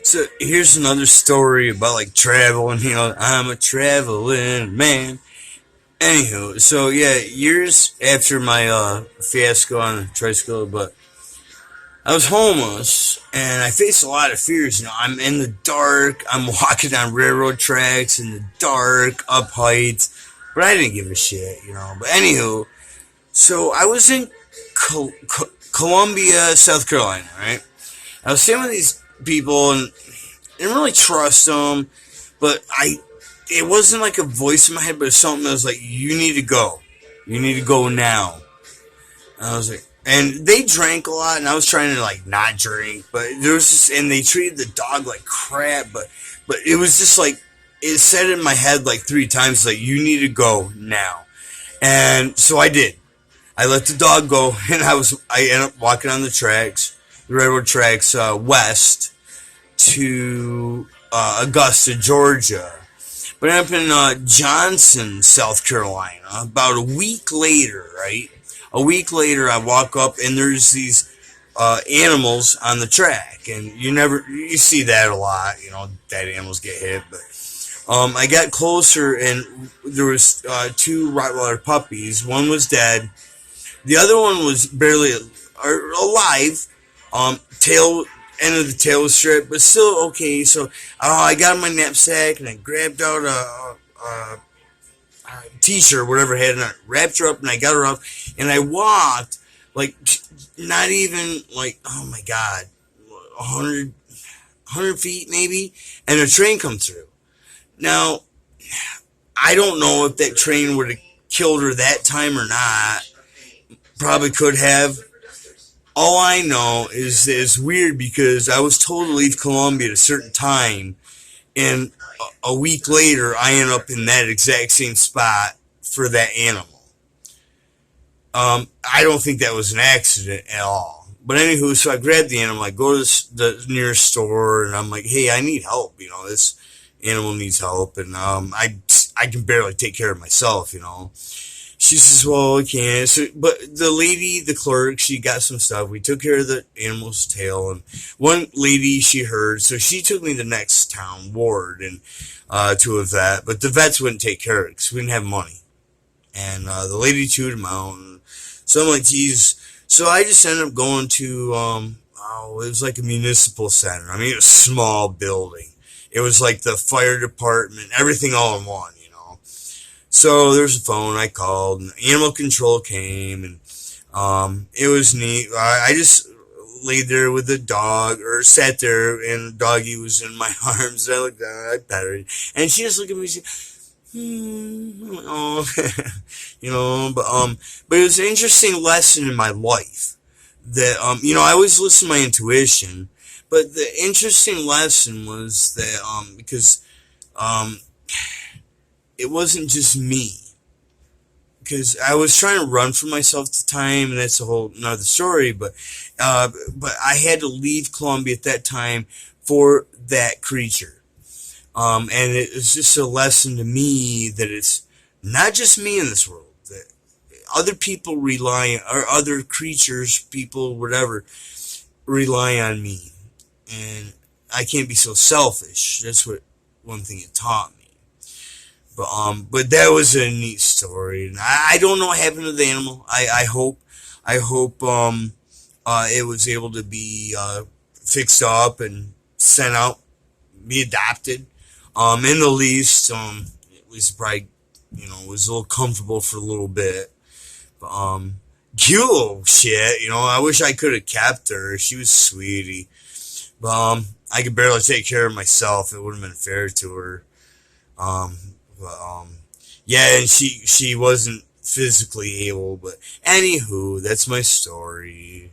So here's another story about like traveling. I'm a traveling man. Anywho, so yeah, years after my fiasco on the tricycle, but I was homeless and I faced a lot of fears. I'm in the dark. I'm walking on railroad tracks in the dark, up heights, but I didn't give a shit. But anywho, so I was in Columbia, South Carolina, right? I was staying with these people and didn't really trust them, but it wasn't like a voice in my head, but it's something that was like, you need to go. You need to go now. And I was like, and they drank a lot, and I was trying to like not drink, but there was just, and they treated the dog like crap, but it was just like, it said in my head like three times, like, you need to go now. And so I did. I let the dog go, and I ended up walking on the railroad tracks, west to Augusta, Georgia. But I ended up in Johnson, South Carolina. About a week later, right? A week later, I walk up and there's these animals on the track, and you see that a lot. Dead animals get hit. But I got closer, and there was two Rottweiler puppies. One was dead. The other one was barely alive. Tail End of the tail was stripped, but still okay. So I got my knapsack and I grabbed out a t-shirt, whatever I had, and I wrapped her up and I got her up and I walked like not even like, oh my god, 100 feet maybe, and a train come through. Now I don't know if that train would have killed her that time or not. Probably could have. All I know is that it's weird because I was told to leave Columbia at a certain time, and a week later I end up in that exact same spot for that animal. I don't think that was an accident at all. But anywho, so I grabbed the animal, I go to the nearest store, and I'm like, hey, I need help. This animal needs help, and I can barely take care of myself. She says, well, I can't. So, but the lady, the clerk, she got some stuff. We took care of the animal's tail. And one lady, she heard, so she took me to the next town, Ward, and to a vet. But the vets wouldn't take care of it because we didn't have money. And the lady chewed him out. And so I'm like, geez. So I just ended up going to, it was like a municipal center. I mean, it was a small building. It was like the fire department, everything all in one. So there's a phone. I called, and animal control came, and it was neat. I just laid there with the dog, or sat there, and the doggy was in my arms. And I looked down, I petted it, and she just looked at me. She, oh, but it was an interesting lesson in my life that I always listen to my intuition, but the interesting lesson was that because it wasn't just me, because I was trying to run for myself at the time, and that's a whole another story. But I had to leave Columbia at that time for that creature, and it was just a lesson to me that it's not just me in this world. That other people rely on, or other creatures, people, whatever, rely on me, and I can't be so selfish. That's what one thing it taught me. But that was a neat story. And I don't know what happened to the animal. I hope it was able to be fixed up and sent out, be adopted. In the least, at least probably, was a little comfortable for a little bit. But cute little shit. I wish I could have kept her. She was sweetie. But I could barely take care of myself. It would have been fair to her. But yeah, and she wasn't physically able. But anywho, that's my story.